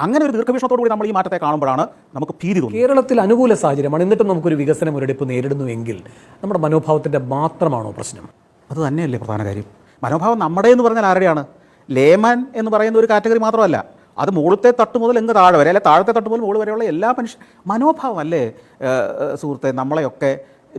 അങ്ങനെ ഒരു ദീർഘവീക്ഷണത്തോടു കൂടി നമ്മൾ ഈ മാറ്റത്തെ കാണുമ്പോഴാണ് നമുക്ക് ഭീതി തോന്നുന്നത്. കേരളത്തിൽ അനുകൂല സാഹചര്യമാണ്, എന്നിട്ടും നമുക്കൊരു വികസന മുരടിപ്പ് നേരിടുന്നുവെങ്കിൽ നമ്മുടെ മനോഭാവത്തിൻ്റെ മാത്രമാണോ പ്രശ്നം? അത് തന്നെയല്ലേ പ്രധാന കാര്യം. മനോഭാവം നമ്മുടെ എന്ന് പറഞ്ഞാൽ ആരുടെയാണ്? ലേമാൻ എന്ന് പറയുന്ന ഒരു കാറ്റഗറി മാത്രമല്ല, അത് മുകളിലത്തെ തട്ട് മുതൽ എങ്ങ് താഴെ വരെ, അല്ലെ താഴത്തെ തട്ട് മുതൽ മുകളിൽ വരെയുള്ള എല്ലാ മനോഭാവം അല്ലേ സുഹൃത്തെ നമ്മളെയൊക്കെ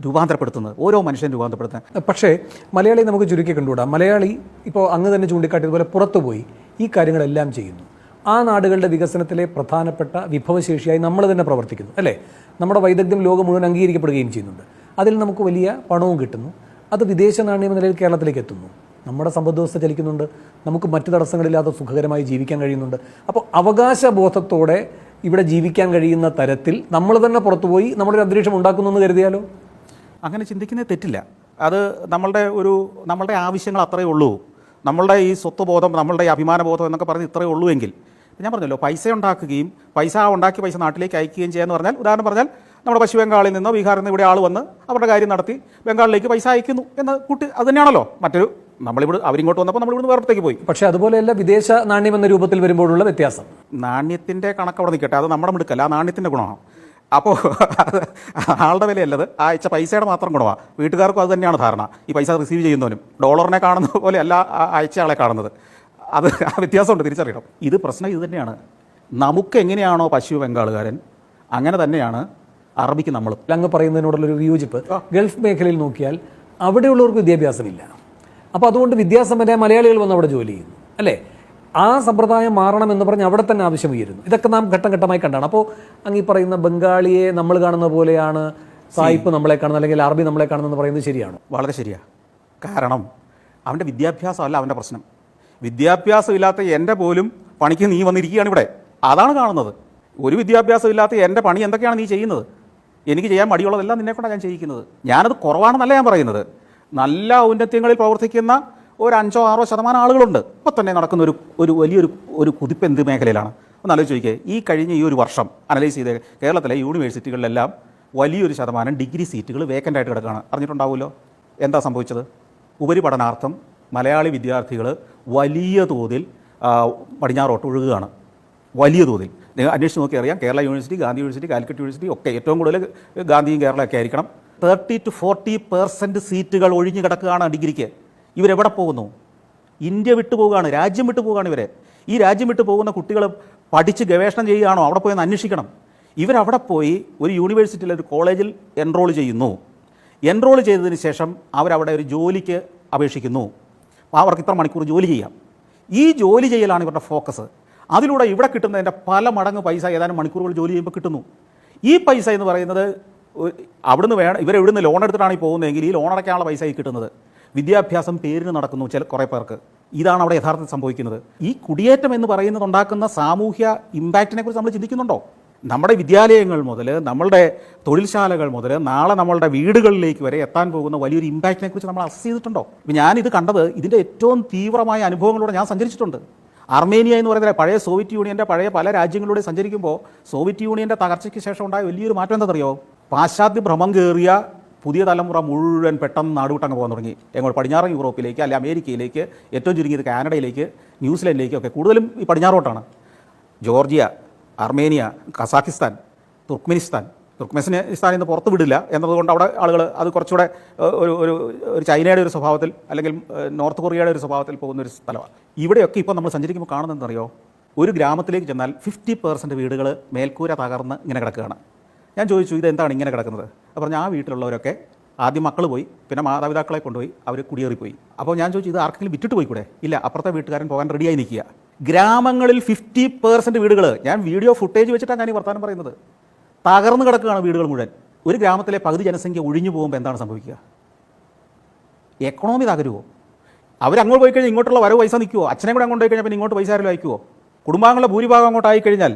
രൂപാന്തരപ്പെടുത്തുന്നത്, ഓരോ മനുഷ്യൻ രൂപാന്തരപ്പെടുത്തുന്നത്. പക്ഷേ മലയാളി നമുക്ക് ചുരുക്കി കണ്ടുകൂടാം. മലയാളി ഇപ്പോൾ അങ്ങ് തന്നെ ചൂണ്ടിക്കാട്ടിയതുപോലെ പുറത്തുപോയി ഈ കാര്യങ്ങളെല്ലാം ചെയ്യുന്നു. ആ നാടുകളുടെ വികസനത്തിലെ പ്രധാനപ്പെട്ട വിഭവശേഷിയായി നമ്മൾ തന്നെ പ്രവർത്തിക്കുന്നു, അല്ലേ? നമ്മുടെ വൈദഗ്ധ്യം ലോകം മുഴുവൻ അംഗീകരിക്കപ്പെടുകയും ചെയ്യുന്നുണ്ട്. അതിൽ നമുക്ക് വലിയ പണവും കിട്ടുന്നു. അത് വിദേശ നാണ്യം എന്ന നിലയിൽ കേരളത്തിലേക്ക് എത്തുന്നു. നമ്മുടെ സമ്പദ്വ്യവസ്ഥ ചലിക്കുന്നുണ്ട്. നമുക്ക് മറ്റ് തടസ്സങ്ങളില്ലാതെ സുഖകരമായി ജീവിക്കാൻ കഴിയുന്നുണ്ട്. അപ്പോൾ അവകാശബോധത്തോടെ ഇവിടെ ജീവിക്കാൻ കഴിയുന്ന തരത്തിൽ നമ്മൾ തന്നെ പുറത്തുപോയി നമ്മളൊരു അന്തരീക്ഷം ഉണ്ടാക്കുന്നു എന്ന് കരുതിയാലോ? അങ്ങനെ ചിന്തിക്കുന്നത് തെറ്റില്ല. അത് നമ്മളുടെ ആവശ്യങ്ങൾ അത്രയേ ഉള്ളൂ. നമ്മളുടെ ഈ സ്വത്വബോധം, നമ്മളുടെ ഈ അഭിമാനബോധം എന്നൊക്കെ പറഞ്ഞ് ഇത്രയേ ഉള്ളൂ എങ്കിൽ, ഞാൻ പറഞ്ഞല്ലോ, പൈസ ഉണ്ടാക്കുകയും പൈസ നാട്ടിലേക്ക് അയക്കുകയും ചെയ്യാന്ന് പറഞ്ഞാൽ, ഉദാഹരണം പറഞ്ഞാൽ നമ്മുടെ പശ്ചിമ ബംഗാളിൽ നിന്നോ ബീഹാറിൽ നിന്ന് ഇവിടെ ആൾ വന്ന് അവരുടെ കാര്യം നടത്തി ബംഗാളിലേക്ക് പൈസ അയക്കുന്നു എന്ന അത് തന്നെയാണല്ലോ നമ്മളിവിടെ അവരിങ്ങോട്ട് വന്നപ്പോൾ നമ്മളിവിടുന്ന് വേറെത്തേക്ക് പോയി. പക്ഷേ അതുപോലെയല്ല വിദേശ നാണ്യം എന്ന രൂപത്തിൽ വരുമ്പോഴുള്ള വ്യത്യാസം. നാണ്യത്തിൻ്റെ കണക്ക് അവിടെ നിൽക്കട്ടെ, അത് നമ്മുടെ മിടുക്കല്ല, ആ നാണ്യത്തിൻ്റെ ഗുണമാണ്. അപ്പോൾ ആളുടെ വിലയല്ലത്, ആ അയച്ച പൈസയുടെ മാത്രം ഗുണമാണ്. വീട്ടുകാർക്കും അത് തന്നെയാണ് ധാരണ. ഈ പൈസ റിസീവ് ചെയ്യുന്നവനും ഡോളറിനെ കാണുന്ന പോലെ അല്ല അയച്ച ആളെ കാണുന്നത്. അത് ആ വ്യത്യാസമുണ്ട്, തിരിച്ചറിയണം. ഇത് പ്രശ്നം ഇത് തന്നെയാണ്. നമുക്ക് എങ്ങനെയാണോ പശ്ചിമ ബംഗാളുകാരൻ, അങ്ങനെ തന്നെയാണ് അറബിക്ക് നമ്മൾ. അങ്ങ് പറയുന്നതിനോടുള്ളൊരു വിയോജിപ്പ്, ഗൾഫ് മേഖലയിൽ നോക്കിയാൽ അവിടെയുള്ളവർക്ക് വിദ്യാഭ്യാസമില്ല. അപ്പോൾ അതുകൊണ്ട് വിദ്യാസമ്പന്നരായ മലയാളികൾ വന്ന് അവിടെ ജോലി ചെയ്യുന്നു, അല്ലേ? ആ സമ്പ്രദായം മാറണം എന്ന് പറഞ്ഞ് അവിടെ തന്നെ ആവശ്യം ഉയരുന്നു. ഇതൊക്കെ നാം ഘട്ടം ഘട്ടമായി കണ്ടാണ്. അപ്പോൾ അങ്ങ് ഈ പറയുന്ന ബംഗാളിയെ നമ്മൾ കാണുന്ന പോലെയാണ് സായിപ്പ് നമ്മളെ കാണുന്നത്, അല്ലെങ്കിൽ അറബി നമ്മളെ കാണുന്നതെന്ന് പറയുന്നത് ശരിയാണോ? വളരെ ശരിയാണ്. കാരണം അവൻ്റെ വിദ്യാഭ്യാസമല്ല അവൻ്റെ പ്രശ്നം. വിദ്യാഭ്യാസം ഇല്ലാത്ത എൻ്റെ പോലും പണിക്ക് നീ വന്നിരിക്കുകയാണ് ഇവിടെ, അതാണ് കാണുന്നത്. ഒരു വിദ്യാഭ്യാസം ഇല്ലാത്ത എൻ്റെ പണി എന്തൊക്കെയാണ് നീ ചെയ്യുന്നത്? എനിക്ക് ചെയ്യാൻ മടിയുള്ളതെല്ലാം നിന്നെക്കൊണ്ടാണ് ഞാൻ ചെയ്യിക്കുന്നത്. ഞാനത് കുറവാണെന്നല്ല ഞാൻ പറയുന്നത്. നല്ല ഔന്നത്യങ്ങളിൽ പ്രവർത്തിക്കുന്ന ഒരു 5-6% ആളുകളുണ്ട്. ഇപ്പോൾ തന്നെ നടക്കുന്ന ഒരു വലിയൊരു കുതിപ്പ് എന്ത് മേഖലയിലാണ് ഒന്ന് ആലോചിച്ച് ചോദിക്കുക. ഈ കഴിഞ്ഞ ഈ ഒരു വർഷം അനലൈസ് ചെയ്ത് കേരളത്തിലെ യൂണിവേഴ്സിറ്റികളിലെല്ലാം വലിയൊരു ശതമാനം ഡിഗ്രി സീറ്റുകൾ വേക്കൻ്റായിട്ട് കിടക്കുകയാണ്. അറിഞ്ഞിട്ടുണ്ടാവുമല്ലോ എന്താ സംഭവിച്ചത്? ഉപരിപഠനാർത്ഥം മലയാളി വിദ്യാർത്ഥികൾ വലിയ തോതിൽ പടിഞ്ഞാറോട്ട് ഒഴുകുകയാണ്. വലിയ തോതിൽ അന്വേഷിച്ച് നോക്കി അറിയാം. Kerala university, Gandhi university, Calicut university ഒക്കെ ഏറ്റവും കൂടുതൽ ഗാന്ധിയും കേരളമൊക്കെ ആയിരിക്കണം. 30-40% സീറ്റുകൾ ഒഴിഞ്ഞു കിടക്കുകയാണ് ഡിഗ്രിക്ക്. ഇവരെവിടെ പോകുന്നു? ഇന്ത്യ വിട്ടു പോവുകയാണ്, രാജ്യം വിട്ടു പോവുകയാണ് ഇവരെ. ഈ രാജ്യം വിട്ടു പോകുന്ന കുട്ടികൾ പഠിച്ച് ഗവേഷണം ചെയ്യുകയാണോ? അവിടെ പോയി ഒന്ന് അന്വേഷിക്കണം. ഇവരവിടെ പോയി ഒരു യൂണിവേഴ്സിറ്റിയിൽ ഒരു കോളേജിൽ എൻറോൾ ചെയ്യുന്നു. എൻറോൾ ചെയ്തതിന് ശേഷം അവരവിടെ ഒരു ജോലിക്ക് അപേക്ഷിക്കുന്നു. അവർക്ക് ഇത്ര മണിക്കൂർ ജോലി ചെയ്യാം. ഈ ജോലി ചെയ്യലാണ് ഇവരുടെ ഫോക്കസ്. അതിലൂടെ ഇവിടെ കിട്ടുന്നതിൻ്റെ പല മടങ്ങ് പൈസ ഏതാനും മണിക്കൂറുകൾ ജോലി ചെയ്യുമ്പോൾ കിട്ടുന്നു. ഈ പൈസ എന്ന് പറയുന്നത് അവിടുന്ന് ഇവരെവിടുന്ന് ലോൺ എടുത്തിട്ടാണ് ഈ പോകുന്നതെങ്കിൽ ഈ ലോൺ അടയ്ക്കാനുള്ള പൈസ ഈ കിട്ടുന്നത്. വിദ്യാഭ്യാസം പേരിന് നടക്കുന്നു കുറേ പേർക്ക്. ഇതാണ് അവിടെ യഥാർത്ഥത്തിൽ സംഭവിക്കുന്നത്. ഈ കുടിയേറ്റം എന്ന് പറയുന്നത് ഉണ്ടാക്കുന്ന സാമൂഹ്യ ഇമ്പാക്റ്റിനെ കുറിച്ച് നമ്മൾ ചിന്തിക്കുന്നുണ്ടോ? നമ്മുടെ വിദ്യാലയങ്ങൾ മുതൽ, നമ്മളുടെ തൊഴിൽശാലകൾ മുതൽ, നാളെ നമ്മളുടെ വീടുകളിലേക്ക് വരെ എത്താൻ പോകുന്ന വലിയൊരു ഇമ്പാക്റ്റിനെ കുറിച്ച് നമ്മൾ അസസ് ചെയ്തിട്ടുണ്ടോ? ഇപ്പം ഞാനിത് കണ്ടത്, ഇതിൻ്റെ ഏറ്റവും തീവ്രമായ അനുഭവങ്ങളിലൂടെ ഞാൻ സഞ്ചരിച്ചിട്ടുണ്ട്. അർമേനിയ എന്ന് പറയുന്ന പഴയ സോവിയറ്റ് യൂണിയൻ്റെ പല രാജ്യങ്ങളിലൂടെ സഞ്ചരിക്കുമ്പോൾ സോവിയറ്റ് യൂണിയൻ്റെ തകർച്ചയ്ക്ക് ശേഷം ഉണ്ടായ വലിയൊരു മാറ്റം എന്താണെന്നറിയോ? പാശ്ചാത്യ ഭ്രമം കയറിയ പുതിയ തലമുറ മുഴുവൻ പെട്ടെന്ന് നാടുവിട്ടങ്ങ് പോകാൻ തുടങ്ങി. എങ്ങോട്ട്? പടിഞ്ഞാറൻ യൂറോപ്പിലേക്ക്, അല്ലെ അമേരിക്കയിലേക്ക്, ഏറ്റവും ചുരുങ്ങിയത് കാനഡയിലേക്ക്, ന്യൂസിലൻഡിലേക്കൊക്കെ, കൂടുതലും ഈ പടിഞ്ഞാറോട്ടാണ്. ജോർജിയ, അർമേനിയ, കസാഖിസ്ഥാൻ, തുർക്ക്മെനിസ്ഥാനിൽ നിന്ന് പുറത്ത് വിടില്ല എന്നതുകൊണ്ട് അവിടെ ആളുകൾ അത് കുറച്ചുകൂടെ ഒരു ചൈനയുടെ ഒരു സ്വഭാവത്തിൽ, അല്ലെങ്കിൽ നോർത്ത് കൊറിയയുടെ ഒരു സ്വഭാവത്തിൽ പോകുന്നൊരു സ്ഥലമാണ്. ഇവിടെയൊക്കെ ഇപ്പോൾ നമ്മൾ സഞ്ചരിക്കുമ്പോൾ കാണുന്നതെന്നറിയോ? ഒരു ഗ്രാമത്തിലേക്ക് ചെന്നാൽ 50% വീടുകൾ മേൽക്കൂര തകർന്ന് ഇങ്ങനെ കിടക്കുകയാണ്. ഞാൻ ചോദിച്ചു, ഇതെന്താണ് ഇങ്ങനെ കിടക്കുന്നത്? അപ്പോൾ പറഞ്ഞാൽ ആ വീട്ടിലുള്ളവരൊക്കെ ആദ്യം മക്കൾ പോയി, പിന്നെ മാതാപിതാക്കളെ കൊണ്ടുപോയി, അവർ കുടിയേറിപ്പോയി. അപ്പോൾ ഞാൻ ചോദിച്ചു, ഇത് ആർക്കെങ്കിലും വിറ്റിട്ട് പോയിക്കൂടെ? ഇല്ല, അപ്പുറത്തെ വീട്ടുകാരൻ പോകാൻ റെഡിയായി നിൽക്കുക. ഗ്രാമങ്ങളിൽ 50% വീടുകൾ, ഞാൻ വീഡിയോ ഫുട്ടേജ് വെച്ചിട്ടാണ് ഞാൻ ഈ വർത്തമാനം പറയുന്നത്, തകർന്ന് കിടക്കുകയാണ് വീടുകൾ മുഴുവൻ. ഒരു ഗ്രാമത്തിലെ പകുതി ജനസംഖ്യ ഒഴിഞ്ഞു പോകുമ്പോൾ എന്താണ് സംഭവിക്കുക? എക്കണോമി തകരുമോ? അവരങ്ങോട്ട് പോയി കഴിഞ്ഞാൽ ഇങ്ങോട്ടുള്ള വരവ് പൈസ നിൽക്കുമോ? അച്ഛനെ കൂടെ അങ്ങോട്ട് പോയി കഴിഞ്ഞാൽ പിന്നെ ഇങ്ങോട്ട് പൈസ ആരെങ്കിലും അയക്കുമോ? കുടുംബാംഗങ്ങളുടെ ഭൂരിഭാഗം അങ്ങോട്ടായി കഴിഞ്ഞാൽ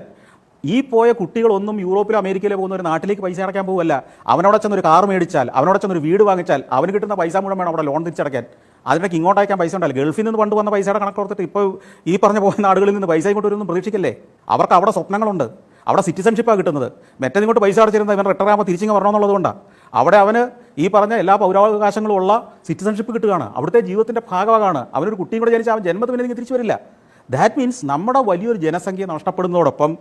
ഈ പോയ കുട്ടികളൊന്നും യൂറോപ്പിലോ അമേരിക്കയിലോ പോകുന്ന ഒരു നാട്ടിലേക്ക് പൈസ അടയ്ക്കാൻ പോകുമല്ല. അവനോടെ ചെന്നൊരു കാർ മേടിച്ചാൽ, അവനോടെ ചെന്നൊരു വീട് വാങ്ങിച്ചാൽ അവന് കിട്ടുന്ന പൈസ മുഴുവൻ വേണം അവിടെ ലോൺ തിരിച്ചടയ്ക്കാൻ. അതിനൊക്കെ ഇങ്ങോട്ട് അയക്കാൻ പൈസ ഉണ്ടല്ലോ. ഗൾഫിൽ നിന്ന് പണ്ട് വന്ന പൈസയുടെ കണക്ക് കൊടുത്തിട്ട് ഇപ്പോൾ ഈ പറഞ്ഞ പോകുന്ന നാടുകളിൽ നിന്ന് പൈസ ഇങ്ങോട്ട് വരുമെന്ന് പ്രതീക്ഷിക്കല്ലേ? അവർക്ക് അവിടെ സ്വപ്നങ്ങളുണ്ട്, അവിടെ സിറ്റിസൺഷിപ്പാണ് കിട്ടുന്നത്. മറ്റേ ഇങ്ങോട്ട് പൈസ അടച്ചിരുന്നത് ഇവൻ റിട്ടയർ ആകുമ്പോൾ തിരിച്ചിങ്ങ് വരണമെന്നുള്ളതുകൊണ്ടാണ്. അവിടെ അവന് ഈ പറഞ്ഞ എല്ലാ പൗരാവകാശങ്ങളും ഉള്ള സിറ്റിസൺഷിപ്പ് കിട്ടുകയാണ്, അവിടുത്തെ ജീവിതത്തിൻ്റെ ഭാഗമാണ്. അവനൊരു കുട്ടിയും കൂടെ ജനിച്ചാൽ അവൻ ജന്മത്തിന് തിരിച്ചു വരില്ല. ദാറ്റ് മീൻസ് നമ്മുടെ വലിയൊരു ജനസംഖ്യ നഷ്ടപ്പെടുന്നതോടൊപ്പം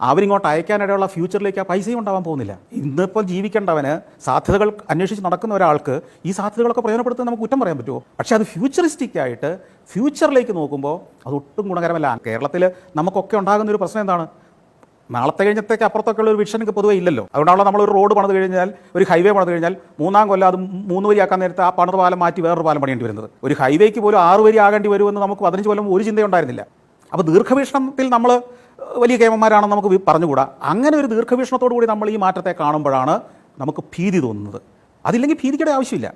അവരിങ്ങോട്ട് അയക്കാനിടയുള്ള ഫ്യൂച്ചറിലേക്ക് ആ പൈസയും ഉണ്ടാവാൻ പോകുന്നില്ല. ഇന്നിപ്പോൾ ജീവിക്കേണ്ടവന് സാധ്യതകൾ അന്വേഷിച്ച് നടക്കുന്ന ഒരാൾക്ക് ഈ സാധ്യതകളൊക്കെ പ്രയോജനപ്പെടുത്താൻ നമുക്ക് കുറ്റം പറയാൻ പറ്റുമോ? പക്ഷേ അത് ഫ്യൂച്ചറിസ്റ്റിക് ആയിട്ട് ഫ്യൂച്ചറിലേക്ക് നോക്കുമ്പോൾ അതൊട്ടും ഗുണകരമല്ല. കേരളത്തിൽ നമുക്കൊക്കെ ഉണ്ടാകുന്ന ഒരു പ്രശ്നം എന്താണ്? നാളത്തെ കഴിഞ്ഞത്തേക്ക് അപ്പുറത്തൊക്കെയുള്ള ഒരു വിഷൻ പൊതുവേ ഇല്ലല്ലോ. അതുകൊണ്ടാണല്ലോ നമ്മളൊരു റോഡ് പണിത് കഴിഞ്ഞാൽ, ഒരു ഹൈവേ പണിത് കഴിഞ്ഞാൽ 3-ാം കൊല്ലം അത് 3 വരിയാക്കാൻ നേരത്തെ ആ പണിത പാലം മാറ്റി വേറൊരു പാലം പണിയേണ്ടി വരുന്നത്. ഒരു ഹൈവേക്ക് പോലും 6 വരി ആകേണ്ടി വരുമെന്ന് നമുക്ക് 15 കൊല്ലം ഒരു ചിന്തയുണ്ടായിരുന്നില്ല. അപ്പോൾ ദീർഘവീക്ഷണത്തിൽ നമ്മൾ വലിയ കേമന്മാരാണെന്ന് നമുക്ക് പറഞ്ഞുകൂടാ. അങ്ങനെ ഒരു ദീർഘവീക്ഷണത്തോടു കൂടി നമ്മൾ ഈ മാറ്റത്തെ കാണുമ്പോഴാണ് നമുക്ക് ഭീതി തോന്നുന്നത്. അതില്ലെങ്കിൽ ഭീതിയുടെ ആവശ്യമില്ല.